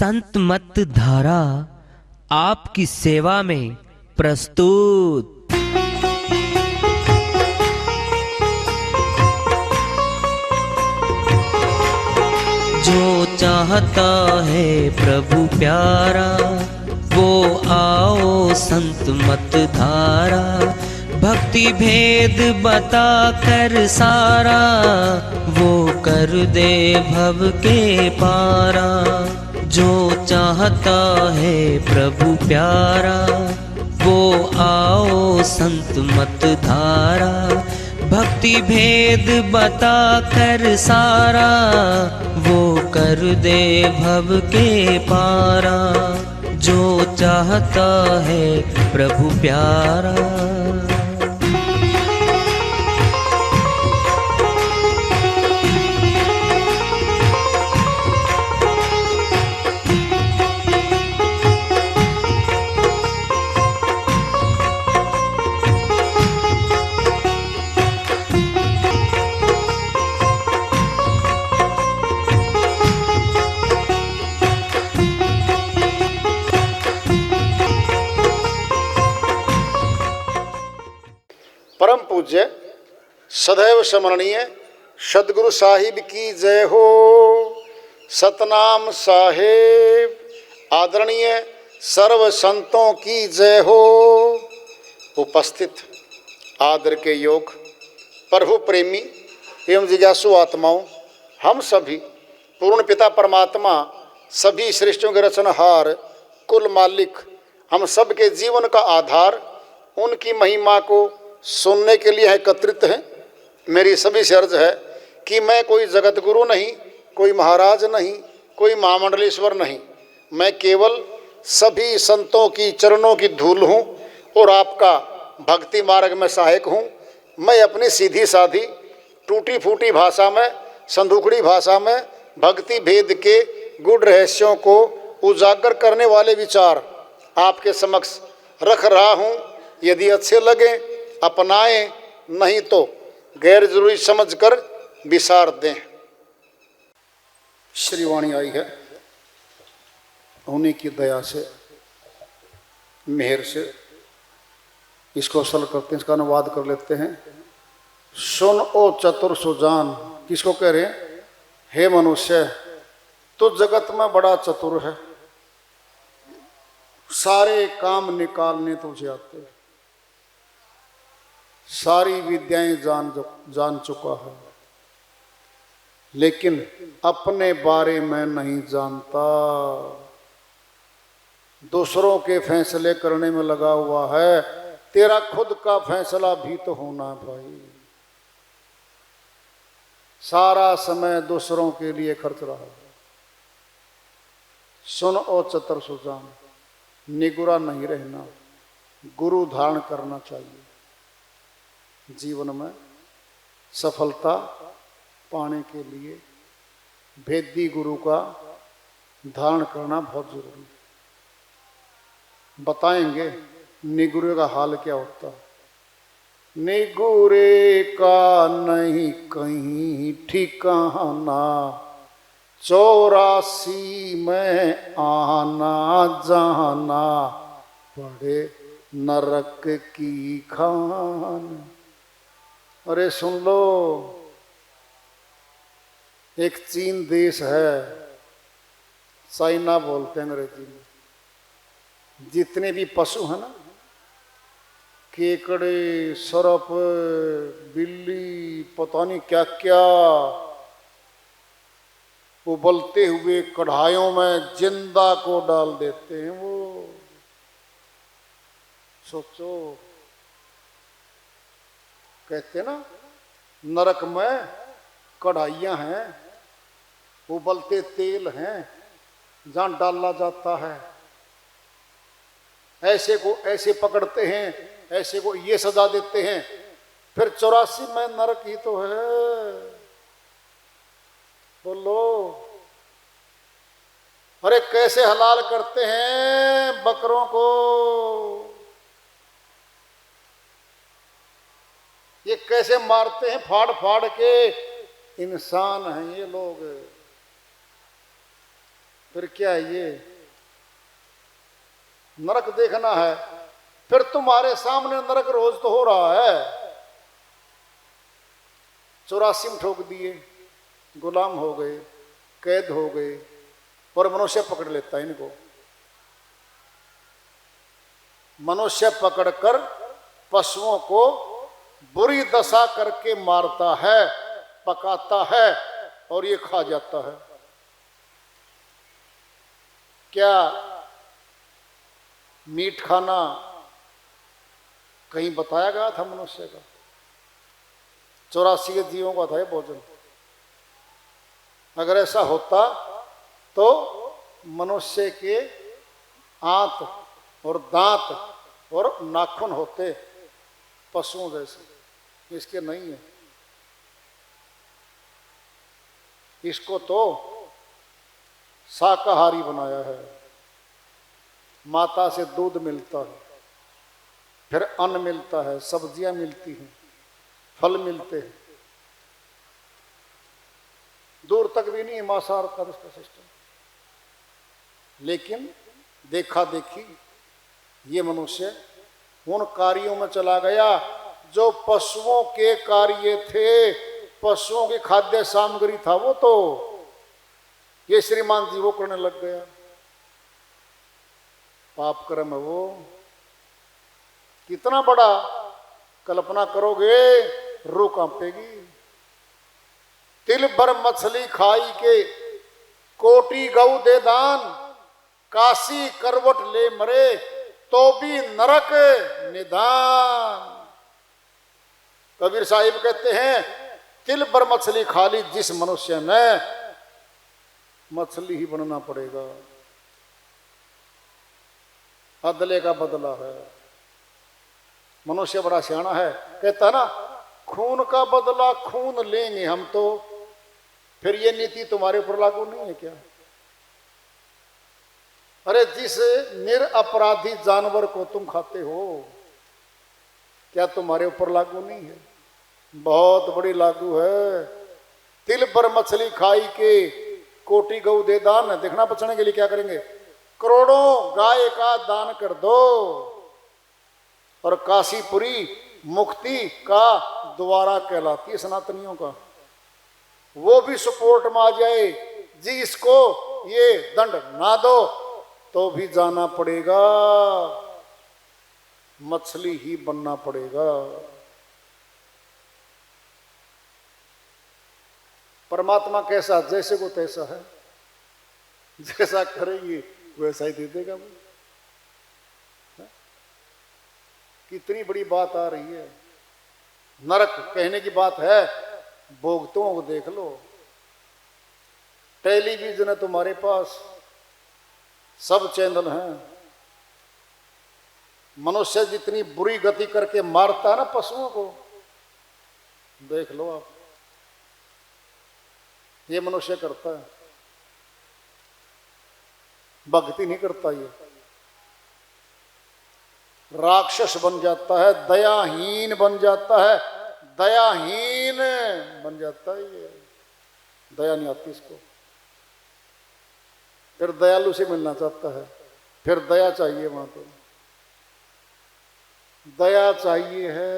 संत मत धारा आपकी सेवा में प्रस्तुत। जो चाहता है प्रभु प्यारा, वो आओ संत मत धारा। भक्ति भेद बता कर सारा, वो कर दे भव के पारा। जो चाहता है प्रभु प्यारा, वो आओ संत मत धारा। भक्ति भेद बता कर सारा, वो कर दे भव के पारा। जो चाहता है प्रभु प्यारा। परम पूज्य सदैव स्मरणीय सदगुरु साहिब की जय हो। सतनाम साहेब आदरणीय सर्व संतों की जय हो। उपस्थित आदर के योग प्रभु प्रेमी एवं जिज्ञासु आत्माओं, हम सभी पूर्ण पिता परमात्मा, सभी सृष्टियों के रचनहार, कुल मालिक, हम सब के जीवन का आधार, उनकी महिमा को सुनने के लिए एकत्रित हैं। मेरी सभी से अर्ज है कि मैं कोई जगत गुरु नहीं, कोई महाराज नहीं, कोई महामंडलेश्वर नहीं। मैं केवल सभी संतों की चरणों की धूल हूँ और आपका भक्ति मार्ग में सहायक हूँ। मैं अपनी सीधी साधी टूटी फूटी भाषा में, संदूकड़ी भाषा में भक्ति भेद के गूढ़ रहस्यों को उजागर करने वाले विचार आपके समक्ष रख रहा हूँ। यदि अच्छे लगे अपनाएं, नहीं तो गैर जरूरी समझकर विसार दें। श्रीवाणी आई है, उन्हीं की दया से, मेहर से इसको असल करते हैं, इसका अनुवाद कर लेते हैं। सुन ओ चतुर सुजान, किसको कह रहे हैं? हे मनुष्य, तो जगत में बड़ा चतुर है, सारे काम निकालने तुझे आते हैं, सारी विद्याएं जान चुका है, लेकिन अपने बारे में नहीं जानता। दूसरों के फैसले करने में लगा हुआ है, तेरा खुद का फैसला भी तो होना भाई। सारा समय दूसरों के लिए खर्च रहा है। सुन ओ चतुर सुजान, निगुरा नहीं रहना, गुरु धारण करना चाहिए। जीवन में सफलता पाने के लिए भेदी गुरु का धारण करना बहुत जरूरी है। बताएंगे निगुरे का हाल क्या होता है। निगुरे का नहीं कहीं ठिकाना, 84 में आना जाना, पड़े नरक की खान। अरे सुन लो, एक चीन देश है, चाइना बोलते हैं अंग्रेजी में। जितने भी पशु हैं ना, केकड़े, सरप, बिल्ली, पता नहीं क्या क्या, उबलते हुए कढ़ाइयों में जिंदा को डाल देते हैं। वो सोचो, कहते ना नरक में कढ़ाइयाँ हैं, उबलते तेल हैं, जहाँ डाला जाता है। ऐसे को ऐसे पकड़ते हैं, ऐसे को ये सजा देते हैं, फिर 84 में नरक ही तो है। बोलो, अरे कैसे हलाल करते हैं बकरों को, ये कैसे मारते हैं फाड़ फाड़ के। इंसान हैं ये लोग, फिर क्या है ये? नरक देखना है, फिर तुम्हारे सामने नरक रोज तो हो रहा है। 84 में ठोक दिए, गुलाम हो गए, कैद हो गए, और मनुष्य पकड़ लेता है इनको। मनुष्य पकड़कर पशुओं को बुरी दशा करके मारता है, पकाता है और ये खा जाता है। क्या मीट खाना कहीं बताया गया था मनुष्य का? 84 जीवों का था ये भोजन। अगर ऐसा होता तो मनुष्य के आंत और दांत और नाखून होते पशुओं जैसे, इसके नहीं है। इसको तो शाकाहारी बनाया है। माता से दूध मिलता है, फिर अन्न मिलता है, सब्जियां मिलती हैं, फल मिलते हैं। दूर तक भी नहीं है मांसाहार का इसका सिस्टम। लेकिन देखा देखी ये मनुष्य उन कार्यों में चला गया जो पशुओं के कार्य थे, पशुओं की खाद्य सामग्री था वो तो ये श्रीमान जी वो करने लग गया। पाप कर्म है वो। कितना बड़ा कल्पना करोगे, रूह कांपेगी। तिल भर मछली खाई के कोटि गऊ दे दान, काशी करवट ले मरे तो भी नरक निदान। कबीर साहिब कहते हैं तिल भर मछली खा ली जिस मनुष्य ने, मछली ही बनना पड़ेगा। अदले का बदला है। मनुष्य बड़ा सियाना है, कहता ना खून का बदला खून लेंगे हम तो। फिर ये नीति तुम्हारे ऊपर लागू नहीं है क्या? अरे जिस निरपराधी जानवर को तुम खाते हो, क्या तुम्हारे ऊपर लागू नहीं है? बहुत बड़ी लागू है। तिल पर मछली खाई के कोटि गऊ दे दान। देखना बचने के लिए क्या करेंगे? करोड़ों गाय का दान कर दो और काशीपुरी मुक्ति का द्वारा कहलाती है सनातनियों का। वो भी सपोर्ट में आ जाए जी, इसको ये दंड ना दो तो भी जाना पड़ेगा, मछली ही बनना पड़ेगा। परमात्मा कैसा? जैसे को तैसा है, जैसा करेंगे वैसा ही दे देगा वो। कितनी बड़ी बात आ रही है। नरक कहने की बात है, भोगतों को देख लो। टेलीविजन है तुम्हारे पास, सब चैनल हैं। मनुष्य जितनी बुरी गति करके मारता है ना पशुओं को, देख लो आप। ये मनुष्य करता है, भक्ति नहीं करता। ये राक्षस बन जाता है, दयाहीन बन जाता है, दयाहीन बन जाता है। ये दया नहीं आती इसको। फिर दयालु से मिलना चाहता है, फिर दया चाहिए वहां तो। दया चाहिए है,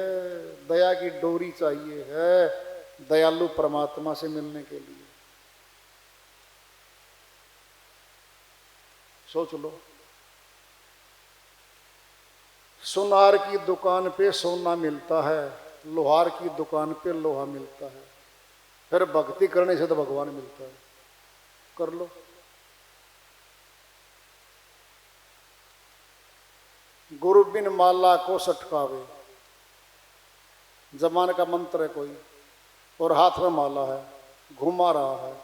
दया की डोरी चाहिए है दयालु परमात्मा से मिलने के लिए। सोच लो, सुनार की दुकान पे सोना मिलता है, लोहार की दुकान पे लोहा मिलता है। फिर भक्ति करने से तो भगवान मिलता है। कर लो। गुरु बिन माला को सटकावे, जमाने का मंत्र है कोई, और हाथ में माला है, घुमा रहा है।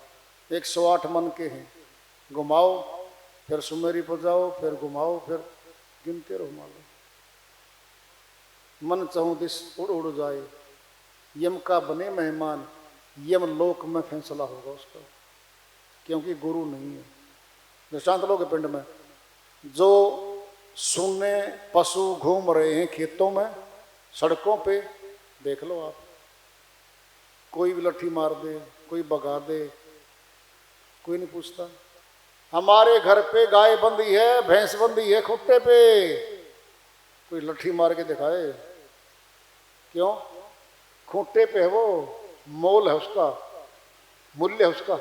108 मन के हैं, घुमाओ फिर सुमेरी पर जाओ, फिर घुमाओ, फिर गिनते रहो माला। मन चाहूं दिस उड़ उड़ जाए, यम का बने मेहमान, यम लोक में फैसला होगा उसका, क्योंकि गुरु नहीं है। दृष्टांत लोग पिंड में जो सुनने पशु घूम रहे हैं खेतों में, सड़कों पे, देख लो आप। कोई भी लट्ठी मार दे, कोई भगा दे, कोई नहीं पूछता। हमारे घर पे गाय बंधी है, भैंस बंधी है खुट्टे पे, कोई लट्ठी मार के दिखाए। क्यों? खूंटे पे है वो, मोल है उसका, मूल्य है उसका।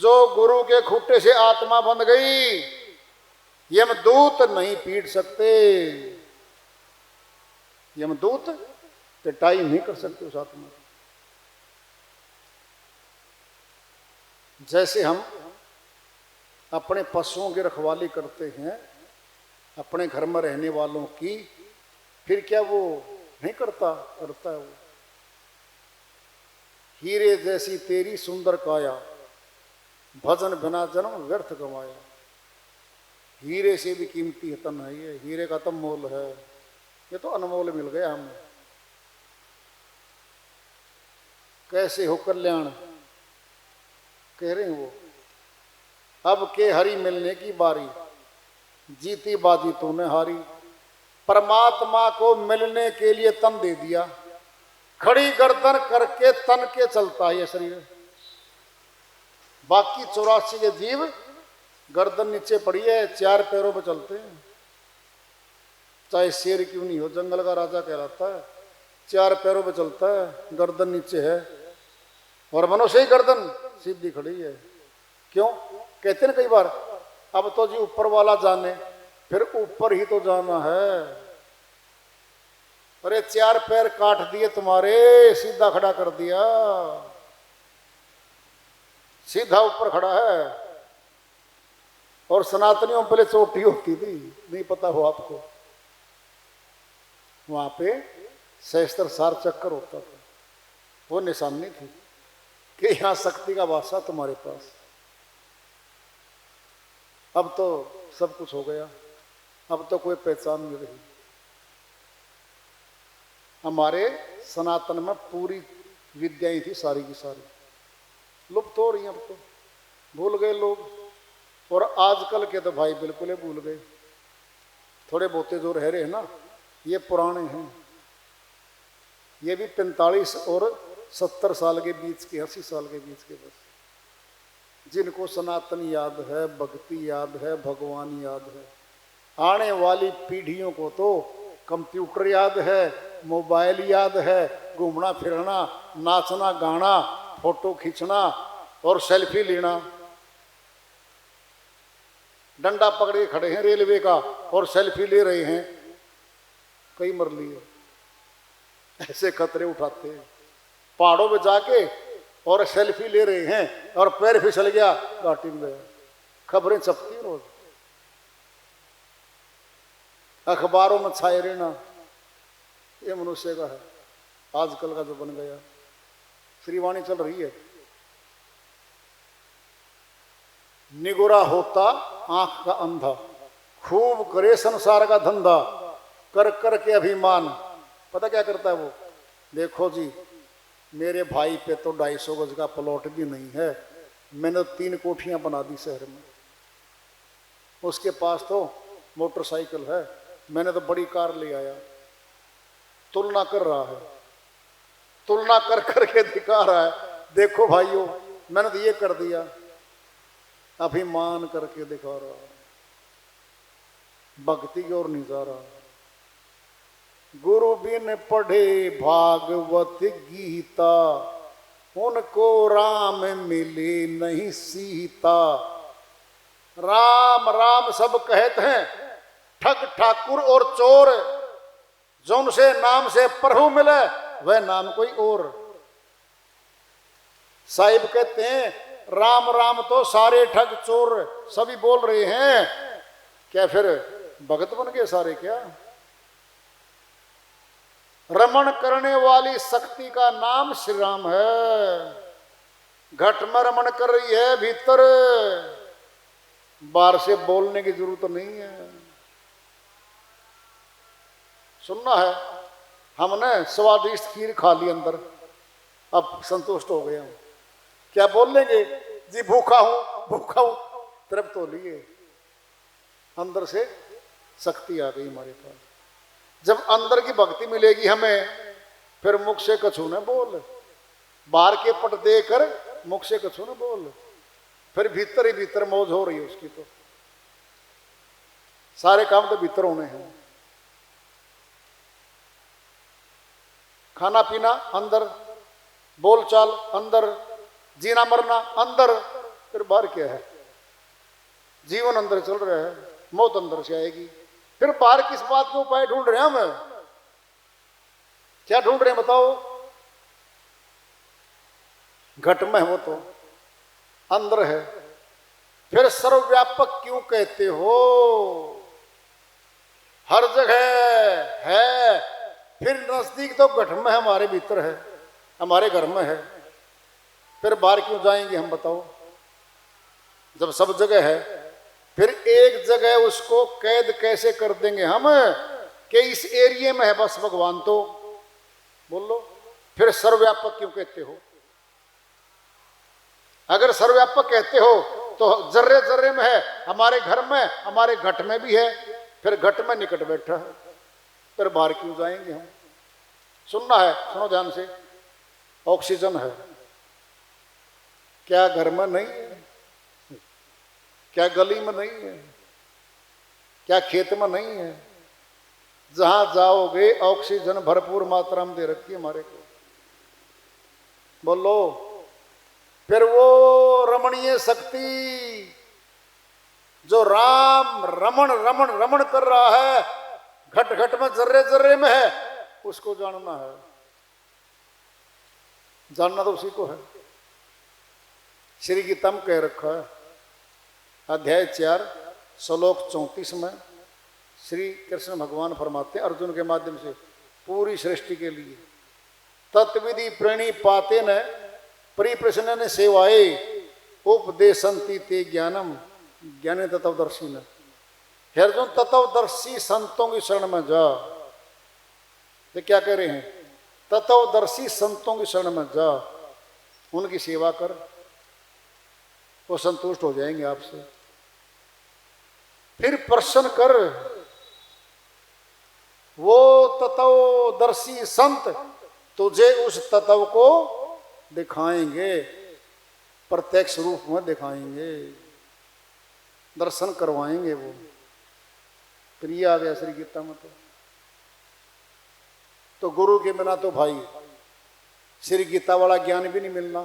जो गुरु के खूंटे से आत्मा बंध गई, यमदूत नहीं पीट सकते। यमदूत पिटाई नहीं कर सकते उस आत्मा की। जैसे हम अपने पशुओं की रखवाली करते हैं, अपने घर में रहने वालों की, फिर क्या वो नहीं करता? करता है वो। हीरे जैसी तेरी सुंदर काया, भजन बिना जन्म व्यर्थ गवाया। हीरे से भी कीमती है तन है ये, हीरे का तो मोल है, ये तो अनमोल मिल गया हमें। कैसे हो कल्याण कह रहे हैं वो, अब के हरि मिलने की बारी, जीती बाजी तूने हारी। परमात्मा को मिलने के लिए तन दे दिया, खड़ी गर्दन करके तन के चलता है ये शरीर। बाकी 84 के जीव गर्दन नीचे पड़ी है, 4 पैरों पर चलते हैं। चाहे शेर क्यों नहीं हो, जंगल का राजा कहलाता है, 4 पैरों पर चलता है, गर्दन नीचे है। और मनुष्य ही गर्दन सीधी खड़ी है। क्यों? कहते हैं कई बार, अब तो जी ऊपर वाला जाने, फिर ऊपर ही तो जाना है। अरे 4 पैर काट दिए तुम्हारे, सीधा खड़ा कर दिया, सीधा ऊपर खड़ा है। और सनातनियों पहले चोटी होती थी, नहीं पता हो आपको, वहां पे सहस्त्र सार चक्कर होता था, वो निशानी थी कि यहां शक्ति का वासा तुम्हारे पास। अब तो सब कुछ हो गया, अब तो कोई पहचान नहीं रही। हमारे सनातन में पूरी विद्याएं थी, सारी की सारी लुप्त हो रही हैं, अब तो भूल गए लोग। और आजकल के तो भाई बिल्कुल ही भूल गए। थोड़े बहुते जो रह रहे हैं ना, ये पुराने हैं, ये भी 45 और 70 साल के बीच के, 80 साल के बीच के बस, जिनको सनातन याद है, भक्ति याद है, भगवान याद है। आने वाली पीढ़ियों को तो कंप्यूटर याद है, मोबाइल याद है, घूमना फिरना, नाचना गाना, फोटो खींचना और सेल्फी लेना। डंडा पकड़ के खड़े हैं रेलवे का और सेल्फी ले रहे हैं, कई मर लिए। ऐसे खतरे उठाते हैं, पहाड़ों में जाके और सेल्फी ले रहे हैं और पैर फिसल गया, घाटी में गया। खबरें छपती हैं रोज, अखबारों में छाए रहना, ये मनुष्य का है आजकल का जो बन गया। श्रीवाणी चल रही है, निगुरा होता आंख का अंधा, खूब करे संसार का धंधा, कर कर के अभिमान। पता क्या करता है वो? देखो जी, मेरे भाई पे तो 250 गज का प्लॉट भी नहीं है, मैंने तो 3 कोठियां बना दी शहर में। उसके पास तो मोटरसाइकिल है, मैंने तो बड़ी कार ले आया। तुलना कर रहा है, तुलना कर करके दिखा रहा है, देखो भाइयों मैंने तो ये कर दिया। अभिमान करके दिखा रहा है, भक्ति की ओर नहीं जा रहा। गुरु बिन पढ़े भागवत गीता, उनको राम मिले नहीं सीता। राम राम सब कहते हैं, ठग ठाकुर और चोर, जो उनसे नाम से प्रभु मिले वह नाम कोई और। साहिब कहते हैं राम राम तो सारे ठग चोर सभी बोल रहे हैं, क्या फिर भगत बन गए सारे क्या? रमण करने वाली शक्ति का नाम श्री राम है। घट में रमण कर रही है भीतर, बाहर से बोलने की जरूरत नहीं है। सुनना है, हमने स्वादिष्ट खीर खा ली अंदर, अब संतुष्ट हो गया हूं। क्या बोल लेंगे जी? भूखा हूं भूखा हूं, तरफ तो लिए अंदर से शक्ति आ गई हमारे पास। जब अंदर की भक्ति मिलेगी हमें, फिर मुख से कछु न बोल, बाहर के पट देकर मुख से कछु न बोल। फिर भीतर ही भीतर मौज हो रही है उसकी। तो सारे काम तो भीतर होने हैं। खाना पीना अंदर, बोलचाल अंदर, जीना मरना अंदर, फिर बाहर क्या है? जीवन अंदर चल रहा है, मौत अंदर से आएगी। फिर बाहर किस बात के उपाय ढूंढ रहे हैं हम? क्या ढूंढ रहे हैं बताओ? घट में वो तो अंदर है। फिर सर्वव्यापक क्यों कहते हो? हर जगह है। फिर नजदीक तो घट में हमारे भीतर है, हमारे घर में है। फिर बाहर क्यों जाएंगे हम बताओ? जब सब जगह है, फिर एक जगह उसको कैद कैसे कर देंगे हम कि इस एरिया में है बस भगवान? तो बोलो, फिर सर्वव्यापक क्यों कहते हो? अगर सर्वव्यापक कहते हो तो जर्रे जर्रे में है, हमारे घर में, हमारे घट में भी है। फिर घट में निकट बैठा है, फिर बाहर क्यों जाएंगे हम? सुनना है, सुनो ध्यान से। ऑक्सीजन है, क्या घर में नहीं है? क्या गली में नहीं है? क्या खेत में नहीं है? जहां जाओगे ऑक्सीजन भरपूर मात्रा में दे रखी है हमारे को। बोलो, फिर वो रमणीय शक्ति जो राम रमण रमण रमण कर रहा है, घट घट में जर्रे जर्रे में है, उसको जानना है। जानना तो उसी को है। श्री गीता में कह रखा है, अध्याय 4 श्लोक 34 में श्री कृष्ण भगवान फरमाते हैं अर्जुन के माध्यम से पूरी सृष्टि के लिए, तत्विधि प्रेणी पाते न परिप्रश्न ने सेवाए उपदेशंति ते ज्ञानम ज्ञाने तत्वदर्शी न। हे अर्जुन, तत्वदर्शी संतों की शरण में जा। ये क्या कह रहे हैं? तत्वदर्शी संतों की शरण में जा, उनकी सेवा कर, वो संतुष्ट हो जाएंगे आपसे। फिर प्रश्न कर, वो तत्वदर्शी संत तुझे उस तत्व को दिखाएंगे, प्रत्यक्ष रूप में दिखाएंगे, दर्शन करवाएंगे वो। फिर ये आ गया श्री गीता में। तो गुरु के बिना तो भाई श्री गीता वाला ज्ञान भी नहीं मिलना।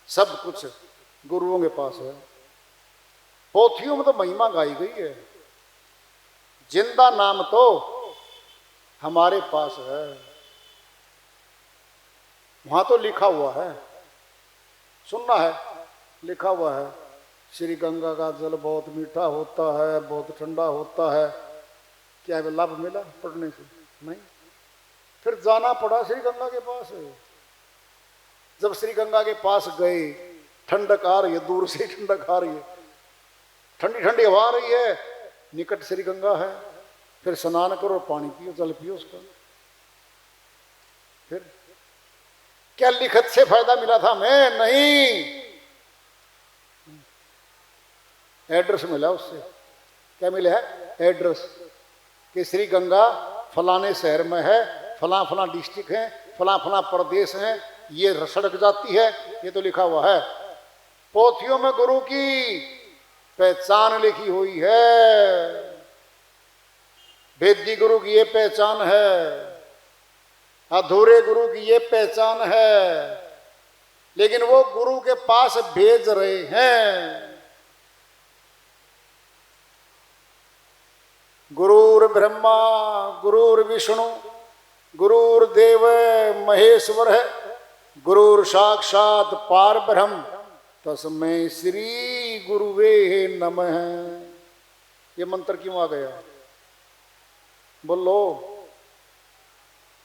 सब कुछ गुरुओं के पास है। पोथियों में तो महिमा गाई गई है, जिंदा नाम तो हमारे पास है। वहां तो लिखा हुआ है, सुनना है, लिखा हुआ है, श्री गंगा का जल बहुत मीठा होता है, बहुत ठंडा होता है। क्या लाभ मिला पढ़ने से? नहीं। फिर जाना पड़ा श्री गंगा के पास। जब श्री गंगा के पास गए, ठंडक आ रही है, दूर से ठंडक आ रही है, ठंडी ठंडी हवा आ रही है, निकट श्री गंगा है। फिर स्नान करो, पानी पियो, जल पियो उसका। फिर क्या लिखत से फायदा मिला था? मैं नहीं, एड्रेस मिला उससे। क्या मिला है? एड्रेस कि श्री गंगा फलाने शहर में है, फला फला डिस्ट्रिक्ट है, फला फला प्रदेश है, ये सड़क जाती है, ये तो लिखा हुआ है। पोथियों में गुरु की पहचान लिखी हुई है। वेदी गुरु की ये पहचान है, अधूरे गुरु की ये पहचान है, लेकिन वो गुरु के पास भेज रहे हैं। गुरुर् ब्रह्मा गुरुर्विष्णु गुरुर्देव महेश्वर है, गुरुर साक्षात पार ब्रह्म तस्मै श्री गुरुवे नमः। ये मंत्र क्यों आ गया? बोलो,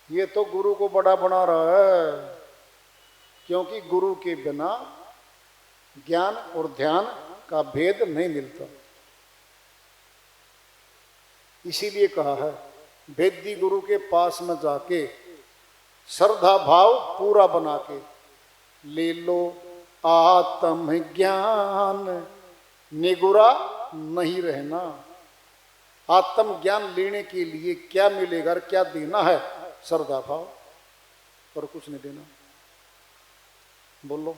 ये तो गुरु को बड़ा बना रहा है, क्योंकि गुरु के बिना ज्ञान और ध्यान का भेद नहीं मिलता। इसीलिए कहा है, वेदी गुरु के पास में जाके श्रद्धा भाव पूरा बना के ले लो आत्म ज्ञान, निगुरा नहीं रहना। आत्म ज्ञान लेने के लिए क्या मिलेगा और क्या देना है? श्रद्धा भाव, और कुछ नहीं देना। बोलो,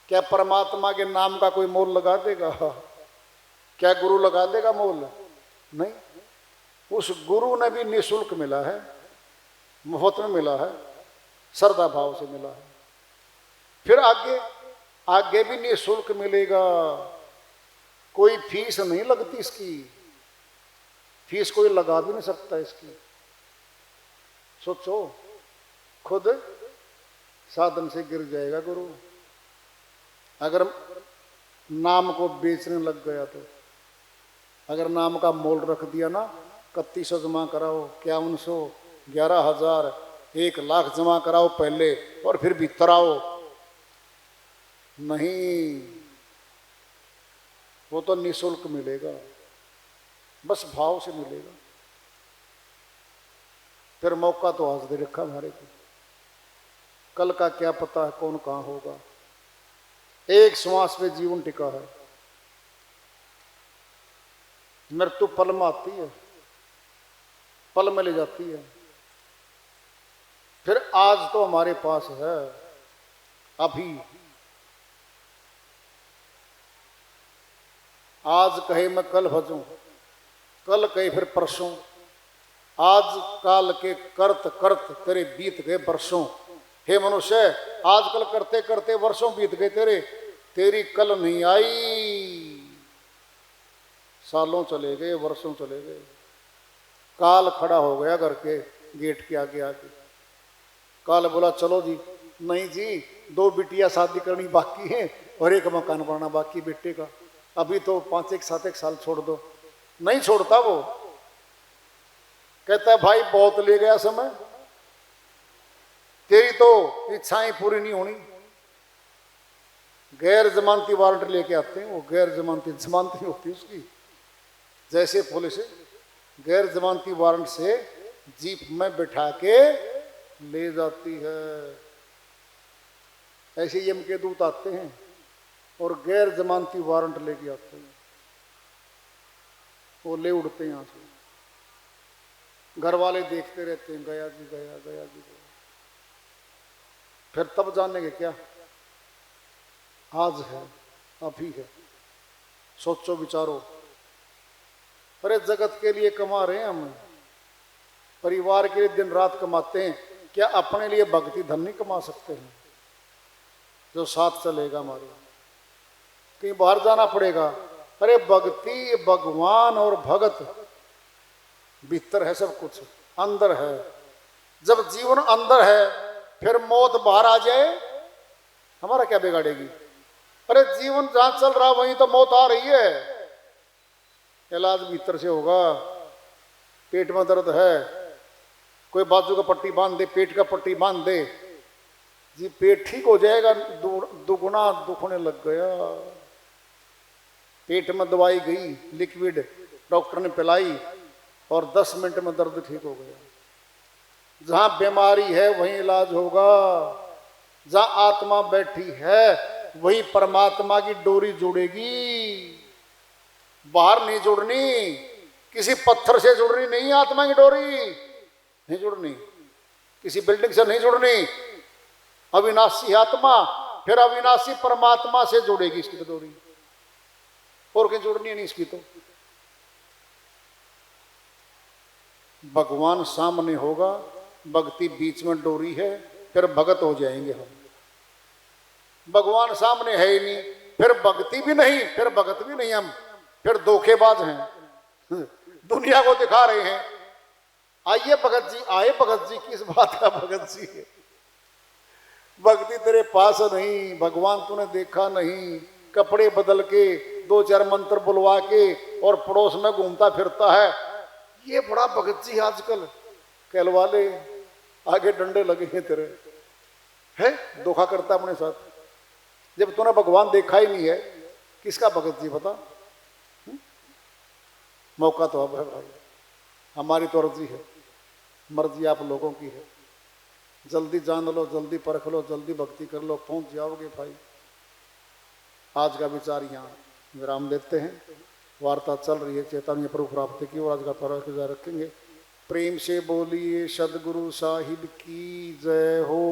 क्या परमात्मा के नाम का कोई मोल लगा देगा? क्या गुरु लगा देगा मोल? नहीं। उस गुरु ने भी निःशुल्क मिला है, मुफ्त में मिला है, श्रद्धा भाव से मिला है। फिर आगे आगे भी निःशुल्क मिलेगा, कोई फीस नहीं लगती इसकी, फीस कोई लगा भी नहीं सकता इसकी। सोचो, खुद साधन से गिर जाएगा गुरु। अगर नाम को बेचने लग गया तो, अगर नाम का मोल रख दिया ना, 3100 जमा कराओ, 5100, 11,000, 1,00,000 जमा कराओ पहले और फिर भीतर आओ, नहीं, वो तो निःशुल्क मिलेगा, बस भाव से मिलेगा। फिर मौका तो आज दे रखा हमारे को, कल का क्या पता है कौन कहाँ होगा। एक श्वास पे जीवन टिका है, मृत्यु पल में आती है, पल में ले जाती है। फिर आज तो हमारे पास है, अभी आज कहे मैं कल भजूं, कल कहे फिर परसों, आज काल के करत करत तेरे बीत गए वर्षों। हे मनुष्य, आजकल करते करते वर्षों बीत गए तेरे, तेरी कल नहीं आई। सालों चले गए, वर्षों चले गए, काल खड़ा हो गया घर के गेट के आगे आके। काल बोला चलो जी, नहीं जी, 2 बिटिया शादी करनी बाकी है और 1 मकान बनाना बाकी बेटे का, अभी तो 5-7 साल छोड़ दो। नहीं छोड़ता वो, कहता है भाई बहुत ले गया समय, तेरी तो इच्छाएं पूरी नहीं होनी। गैर जमानती वारंट लेके आते हैं, वो गैर जमानती जमानती होती है उसकी, जैसे पुलिस गैर जमानती वारंट से जीप में बिठा के ले जाती है, ऐसे यम के दूत आते हैं और गैर जमानती वारंट लेके आते हैं, वो ले उड़ते हैं यहाँ से। घर वाले देखते रहते हैं, गया जी गया, गया जी गया। फिर तब जानेंगे क्या, आज है, अभी है। सोचो विचारो, अरे जगत के लिए कमा रहे हैं हम, परिवार के लिए दिन रात कमाते हैं, क्या अपने लिए भक्ति धन नहीं कमा सकते हैं जो साथ चलेगा हमारे? कहीं बाहर जाना पड़ेगा। अरे भक्ति, भगवान और भगत भीतर है, सब कुछ अंदर है। जब जीवन अंदर है, फिर मौत बाहर आ जाए हमारा क्या बिगाड़ेगी? अरे जीवन जहां चल रहा वहीं तो मौत आ रही है। इलाज भीतर से होगा। पेट में दर्द है, कोई बाजू का पट्टी बांध दे, पेट का पट्टी बांध दे जी, पेट ठीक हो जाएगा। दुगुना दुखने लग गया। पेट में दवाई गई, लिक्विड डॉक्टर ने पिलाई और 10 मिनट में दर्द ठीक हो गया। जहां बीमारी है वहीं इलाज होगा। जहां आत्मा बैठी है वही परमात्मा की डोरी जुड़ेगी, बाहर नहीं जुड़नी, किसी पत्थर से जुड़नी नहीं। आत्मा की डोरी नहीं जुड़नी, किसी बिल्डिंग से नहीं जुड़नी। अविनाशी आत्मा फिर अविनाशी परमात्मा से जुड़ेगी इसकी तो डोरी, और कहीं जुड़नी नहीं इसकी। तो भगवान सामने होगा, भक्ति बीच में डोरी है, फिर भगत हो जाएंगे हम। भगवान सामने है ही नहीं, फिर भक्ति भी नहीं, फिर भगत भी नहीं, हम फिर धोखेबाज हैं, दुनिया को दिखा रहे हैं। आइए भगत जी, आए भगत जी, किस बात का भगत जी है? भक्ति तेरे पास नहीं, भगवान तूने देखा नहीं। कपड़े बदल के 2-4 मंत्र बुलवा के और पड़ोस में घूमता फिरता है, ये बड़ा भगत जी आजकल। कहलवा ले, आगे डंडे लगे हैं तेरे, है धोखा करता अपने साथ। जब तूने भगवान देखा ही नहीं है, किसका भगत जी बता? मौका तो अब है भाई, हमारी तो अर्जी है, मर्जी आप लोगों की है। जल्दी जान लो, जल्दी परख लो, जल्दी भक्ति कर लो, पहुंच जाओगे भाई। आज का विचार यहाँ विराम देते हैं। वार्ता चल रही है चैतन्य प्रभु प्राप्ति की, और आज का परख जारी रखेंगे। प्रेम से बोलिए सदगुरु साहिब की जय हो।